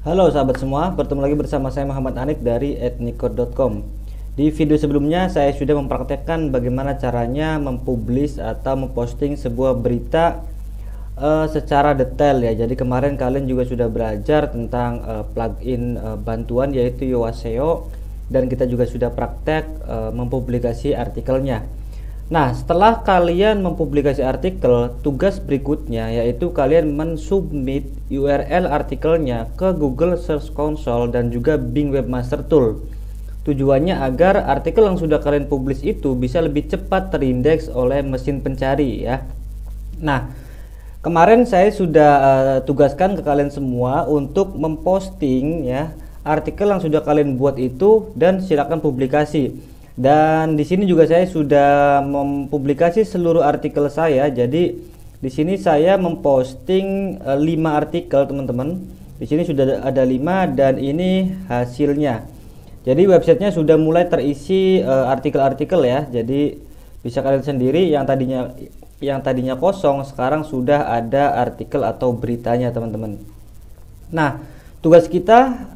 Halo sahabat semua, bertemu lagi bersama saya Muhammad Anik dari @nickcode.com. Di video sebelumnya saya sudah mempraktekkan bagaimana caranya mempublish atau memposting sebuah berita secara detail ya. Jadi kemarin kalian juga sudah belajar tentang plugin bantuan yaitu Yoaseo, dan kita juga sudah praktek mempublikasi artikelnya. Nah, setelah kalian mempublikasi artikel, tugas berikutnya yaitu kalian mensubmit URL artikelnya ke Google Search Console dan juga Bing Webmaster Tool. Tujuannya agar artikel yang sudah kalian publish itu bisa lebih cepat terindeks oleh mesin pencari ya. Nah, kemarin saya sudah tugaskan ke kalian semua untuk memposting ya artikel yang sudah kalian buat itu dan silakan publikasi. Dan di sini juga saya sudah mempublikasi seluruh artikel saya. Jadi di sini saya memposting 5 artikel, teman-teman. Di sini sudah ada 5 dan ini hasilnya. Jadi websitenya sudah mulai terisi artikel-artikel ya. Jadi bisa kalian sendiri yang tadinya kosong sekarang sudah ada artikel atau beritanya, teman-teman. Nah, tugas kita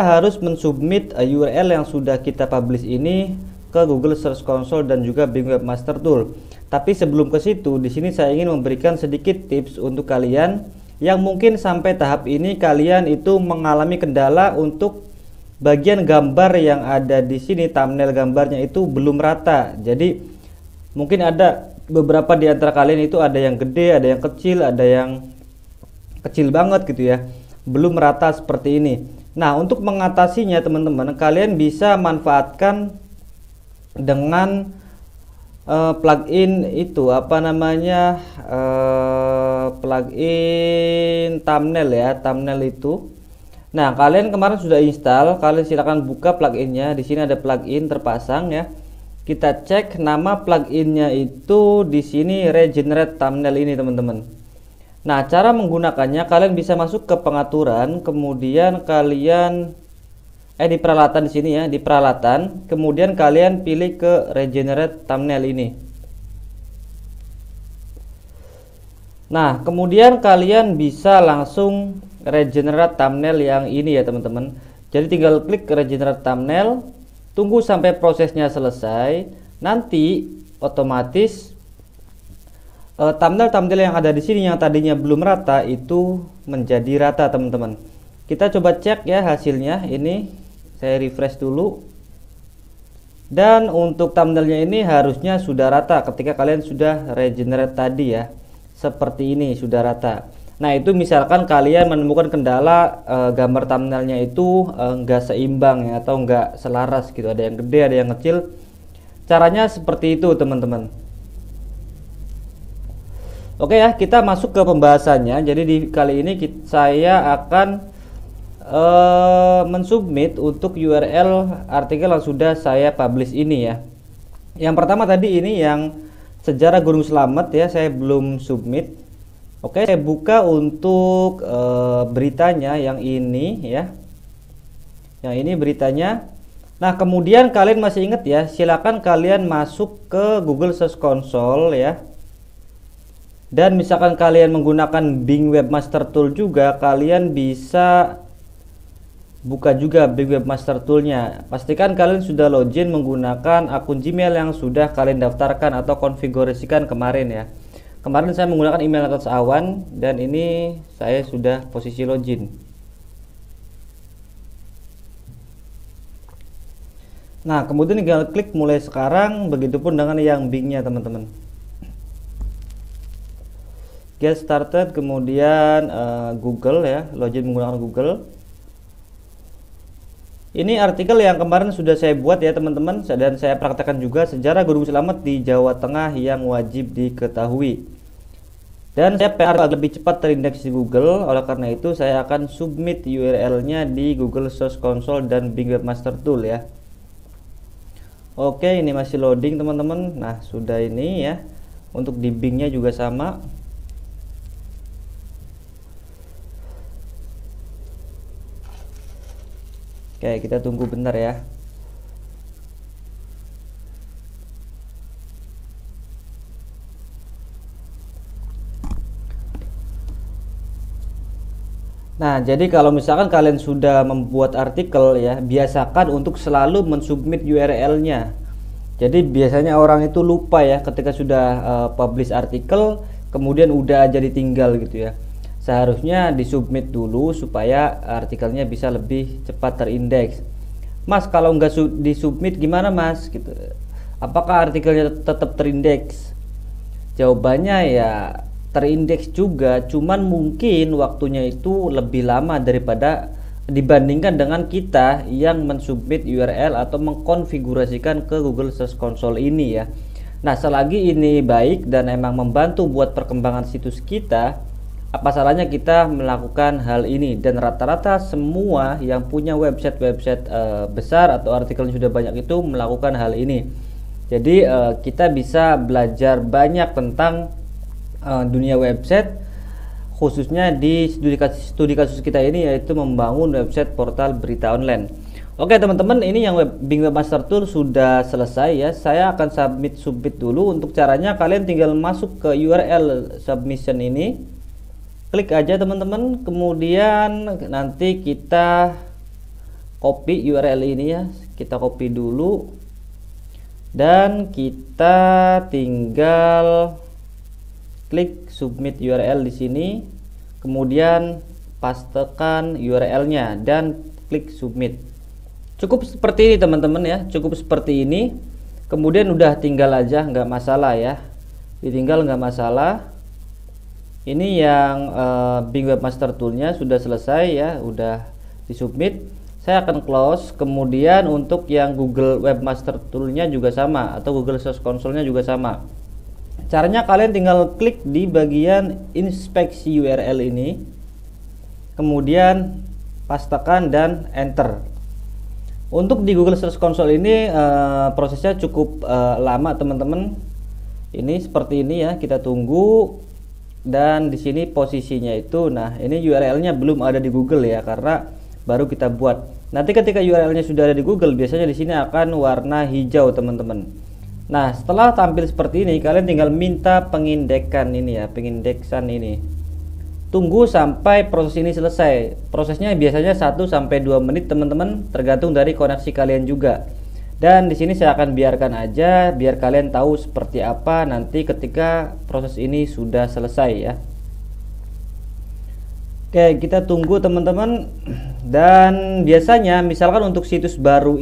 harus mensubmit URL yang sudah kita publish ini ke Google Search Console dan juga Bing Webmaster Tool. Tapi sebelum ke situ, di sini saya ingin memberikan sedikit tips untuk kalian yang mungkin sampai tahap ini kalian itu mengalami kendala untuk bagian gambar yang ada di sini, thumbnail gambarnya itu belum rata. Jadi mungkin ada beberapa di antara kalian itu ada yang gede, ada yang kecil, ada yang kecil banget gitu ya, belum rata seperti ini. Nah, untuk mengatasinya teman-teman, kalian bisa manfaatkan dengan plugin itu plugin thumbnail ya, thumbnail itu. Nah, kalian kemarin sudah install, kalian silakan buka pluginnya. Di sini ada plugin terpasang ya. Kita cek nama pluginnya itu di sini Regenerate Thumbnail ini, teman-teman. Nah, cara menggunakannya kalian bisa masuk ke pengaturan, kemudian kalian di peralatan di sini ya, di peralatan, kemudian kalian pilih ke Regenerate Thumbnail ini. Nah, kemudian kalian bisa langsung regenerate thumbnail yang ini ya, teman-teman. Jadi tinggal klik ke Regenerate Thumbnail, tunggu sampai prosesnya selesai. Nanti otomatis thumbnail yang ada di sini yang tadinya belum rata itu menjadi rata, teman-teman. Kita coba cek ya hasilnya. Ini saya refresh dulu. Dan untuk thumbnailnya ini harusnya sudah rata ketika kalian sudah regenerate tadi ya. Seperti ini sudah rata. Nah, itu misalkan kalian menemukan kendala gambar thumbnailnya itu enggak seimbang ya, atau enggak selaras gitu. Ada yang gede, ada yang kecil. Caranya seperti itu, teman-teman. Oke ya, kita masuk ke pembahasannya. Jadi di kali ini saya akan mensubmit untuk URL artikel yang sudah saya publish ini ya. Yang pertama tadi ini yang sejarah Gunung Slamet ya, saya belum submit. Oke, saya buka untuk beritanya yang ini ya. Yang ini beritanya. Nah, kemudian kalian masih ingat ya, silakan kalian masuk ke Google Search Console ya. Dan misalkan kalian menggunakan Bing Webmaster Tool juga, kalian bisa buka juga Bing Webmaster Toolnya. Pastikan kalian sudah login menggunakan akun Gmail yang sudah kalian daftarkan atau konfigurasikan kemarin ya. Kemarin saya menggunakan email atas awan dan ini saya sudah posisi login. Nah, kemudian tinggal klik mulai sekarang, begitupun dengan yang Bingnya, teman-teman. Get started, kemudian Google ya, login menggunakan Google. Ini artikel yang kemarin sudah saya buat ya, teman-teman, dan saya praktekkan juga, sejarah Gunung Slamet di Jawa Tengah yang wajib diketahui. Dan saya PR lebih cepat terindeks di Google, oleh karena itu saya akan submit URL-nya di Google Search Console dan Bing Webmaster Tool ya. Oke, ini masih loading, teman-teman. Nah, sudah ini ya. Untuk di Bing-nya juga sama. Oke, kita tunggu bentar ya. Nah, jadi kalau misalkan kalian sudah membuat artikel ya, biasakan untuk selalu mensubmit URL-nya. Jadi biasanya orang itu lupa ya ketika sudah publish artikel, kemudian udah jadi tinggal gitu ya. Seharusnya disubmit dulu supaya artikelnya bisa lebih cepat terindeks. Mas, kalau nggak disubmit gimana mas? Gitu. Apakah artikelnya tetap terindeks? Jawabannya ya terindeks juga, cuman mungkin waktunya itu lebih lama daripada dibandingkan dengan kita yang mensubmit URL atau mengkonfigurasikan ke Google Search Console ini ya. Nah, selagi ini baik dan emang membantu buat perkembangan situs kita, apa salahnya kita melakukan hal ini? Dan rata-rata semua yang punya website-website besar atau artikelnya sudah banyak itu melakukan hal ini. Jadi kita bisa belajar banyak tentang dunia website, khususnya di studi kasus kita ini, yaitu membangun website portal berita online. Oke teman-teman, ini yang Bing Webmaster Tool sudah selesai ya. Saya akan submit dulu. Untuk caranya kalian tinggal masuk ke URL submission ini, klik aja teman-teman, kemudian nanti kita copy URL ini ya, kita copy dulu dan kita tinggal klik submit URL di sini, kemudian pastekan URL-nya dan klik submit. Cukup seperti ini teman-teman ya, cukup seperti ini. Kemudian udah tinggal aja, nggak masalah ya, ditinggal nggak masalah. Ini yang Bing Webmaster Toolnya sudah selesai ya, udah disubmit. Saya akan close. Kemudian untuk yang Google Webmaster Toolnya juga sama, atau Google Search Console-nya juga sama. Caranya kalian tinggal klik di bagian inspeksi URL ini, kemudian pastekan dan enter. Untuk di Google Search Console ini prosesnya cukup lama teman-teman. Ini seperti ini ya, kita tunggu. Dan di sini posisinya itu, nah ini URL-nya belum ada di Google ya, karena baru kita buat. Nanti ketika URL-nya sudah ada di Google, biasanya di sini akan warna hijau teman-teman. Nah, setelah tampil seperti ini, kalian tinggal minta pengindeksan ini. Tunggu sampai proses ini selesai. Prosesnya biasanya 1-2 menit teman-teman, tergantung dari koneksi kalian juga. Dan di sini saya akan biarkan aja biar kalian tahu seperti apa nanti ketika proses ini sudah selesai ya. Oke, kita tunggu teman-teman. Dan biasanya misalkan untuk situs baru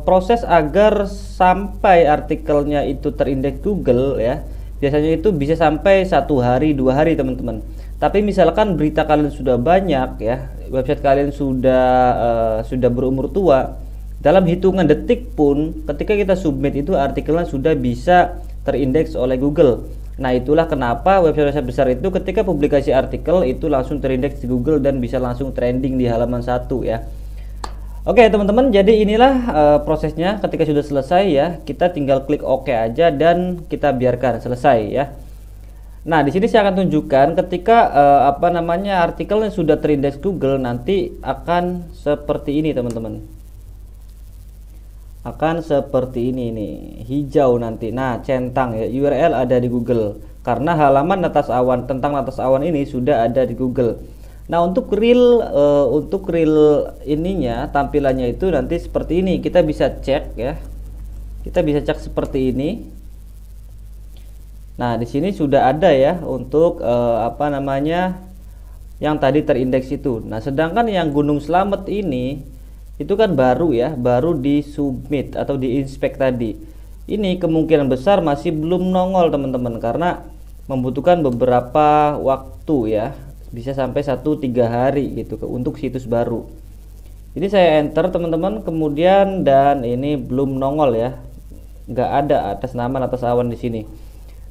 proses agar sampai artikelnya itu terindeks Google ya, biasanya itu bisa sampai 1 hari 2 hari teman-teman. Tapi misalkan berita kalian sudah banyak ya, website kalian sudah berumur tua, dalam hitungan detik pun ketika kita submit itu artikelnya sudah bisa terindeks oleh Google. Nah, itulah kenapa website-website besar itu ketika publikasi artikel itu langsung terindeks di Google dan bisa langsung trending di halaman 1 ya. Oke teman-teman, jadi inilah prosesnya. Ketika sudah selesai ya, kita tinggal klik OK aja dan kita biarkan selesai ya. Nah, di sini saya akan tunjukkan ketika artikelnya sudah terindeks Google, nanti akan seperti ini teman-teman. Akan seperti ini nih, hijau nanti. Nah, centang ya, URL ada di Google karena halaman tentang atas awan ini sudah ada di Google. Nah, untuk real ininya, tampilannya itu nanti seperti ini. Kita bisa cek ya. Kita bisa cek seperti ini. Nah, di sini sudah ada ya untuk yang tadi terindeks itu. Nah, sedangkan yang Gunung Slamet ini itu kan baru ya, baru di submit atau di inspect tadi. Ini kemungkinan besar masih belum nongol teman-teman, karena membutuhkan beberapa waktu ya. Bisa sampai 1-3 hari gitu untuk situs baru. Ini saya enter teman-teman, kemudian dan ini belum nongol ya, nggak ada atas awan di sini.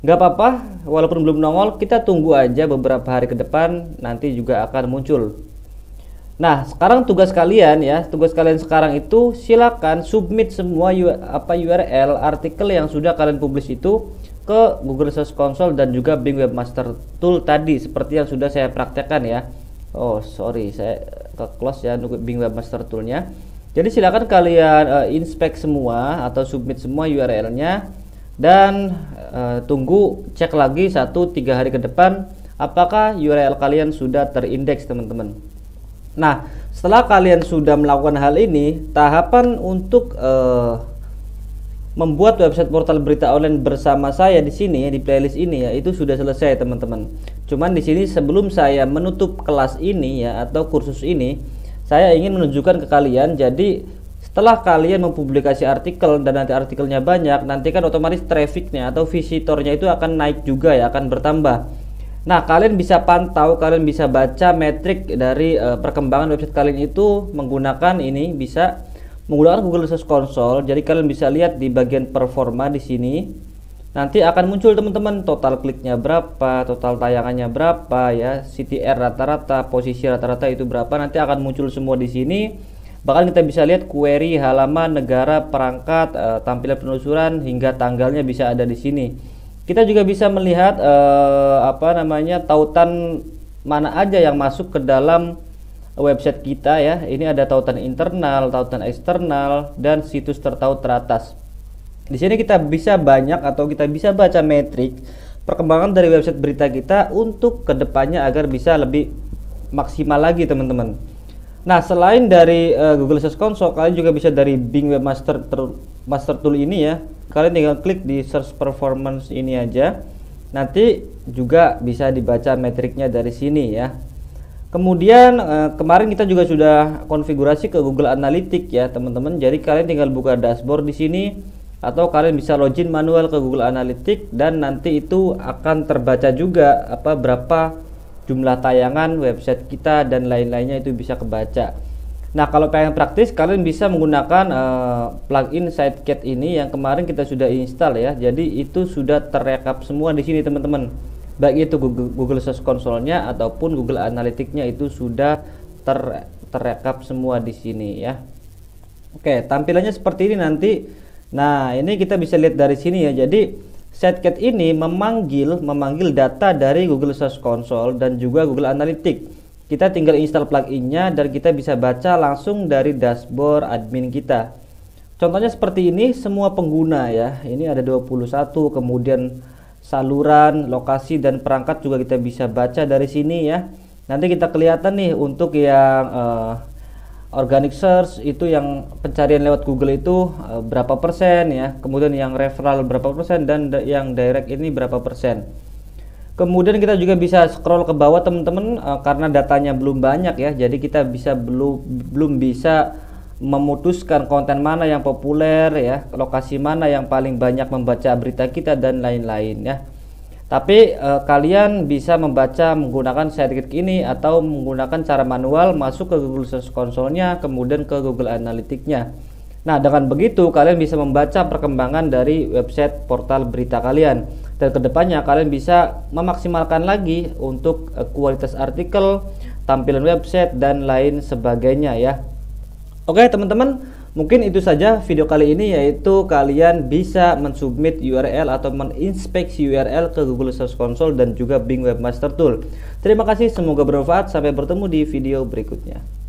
Nggak apa-apa, walaupun belum nongol, kita tunggu aja beberapa hari ke depan, nanti juga akan muncul. Nah, sekarang tugas kalian sekarang itu silakan submit semua URL artikel yang sudah kalian publish itu ke Google Search Console dan juga Bing Webmaster Tool tadi, seperti yang sudah saya praktekkan ya. Oh sorry, saya ke close ya untuk Bing Webmaster Toolnya. Jadi silakan kalian inspect semua atau submit semua URL-nya dan tunggu cek lagi 1-3 hari ke depan apakah URL kalian sudah terindeks teman-teman. Nah, setelah kalian sudah melakukan hal ini, tahapan untuk membuat website portal berita online bersama saya di sini ya, di playlist ini ya, itu sudah selesai teman-teman. Cuman di sini sebelum saya menutup kelas ini ya atau kursus ini, saya ingin menunjukkan ke kalian. Jadi setelah kalian mempublikasi artikel dan nanti artikelnya banyak, nanti kan otomatis trafficnya atau visitornya itu akan naik juga ya, akan bertambah. Nah, kalian bisa pantau, kalian bisa baca metrik dari perkembangan website kalian itu menggunakan ini, bisa menggunakan Google Search Console. Jadi kalian bisa lihat di bagian performa di sini. Nanti akan muncul teman-teman total kliknya berapa, total tayangannya berapa ya, CTR rata-rata, posisi rata-rata itu berapa, nanti akan muncul semua di sini. Bahkan kita bisa lihat query, halaman, negara, perangkat, tampilan penelusuran hingga tanggalnya bisa ada di sini. Kita juga bisa melihat tautan mana aja yang masuk ke dalam website kita ya. Ini ada tautan internal, tautan eksternal, dan situs tertaut teratas. Di sini kita bisa banyak atau kita bisa baca metrik perkembangan dari website berita kita untuk kedepannya agar bisa lebih maksimal lagi teman-teman. Nah, selain dari Google Search Console, kalian juga bisa dari Bing Webmaster Master Tool ini ya. Kalian tinggal klik di Search Performance ini aja. Nanti juga bisa dibaca metriknya dari sini ya. Kemudian kemarin kita juga sudah konfigurasi ke Google Analytics ya teman-teman. Jadi kalian tinggal buka dashboard di sini atau kalian bisa login manual ke Google Analytics dan nanti itu akan terbaca juga berapa jumlah tayangan website kita dan lain-lainnya, itu bisa kebaca. Nah, kalau pengen praktis kalian bisa menggunakan plugin Sidecat ini yang kemarin kita sudah install ya. Jadi itu sudah terrekap semua di sini teman-teman. Baik itu Google Search Console-nya ataupun Google Analytics-nya itu sudah terrekap semua di sini ya. Oke, tampilannya seperti ini nanti. Nah, ini kita bisa lihat dari sini ya. Jadi Sidecat ini memanggil data dari Google Search Console dan juga Google Analytics. Kita tinggal install pluginnya dan kita bisa baca langsung dari dashboard admin kita. Contohnya seperti ini, semua pengguna ya. Ini ada 21, kemudian saluran, lokasi, dan perangkat juga kita bisa baca dari sini ya. Nanti kita kelihatan nih untuk yang organic search itu yang pencarian lewat Google itu berapa persen ya, kemudian yang referral berapa persen, dan yang direct ini berapa persen. Kemudian kita juga bisa scroll ke bawah teman-teman, karena datanya belum banyak ya, jadi kita belum bisa memutuskan konten mana yang populer ya, lokasi mana yang paling banyak membaca berita kita dan lain-lain ya. Tapi kalian bisa membaca menggunakan Sidecat ini atau menggunakan cara manual masuk ke Google Search Console-nya kemudian ke Google Analytics-nya. Nah, dengan begitu kalian bisa membaca perkembangan dari website portal berita kalian. Dan kedepannya kalian bisa memaksimalkan lagi untuk kualitas artikel, tampilan website, dan lain sebagainya ya. Oke teman-teman, mungkin itu saja video kali ini, yaitu kalian bisa mensubmit URL atau menginspeksi URL ke Google Search Console dan juga Bing Webmaster Tool. Terima kasih, semoga bermanfaat. Sampai bertemu di video berikutnya.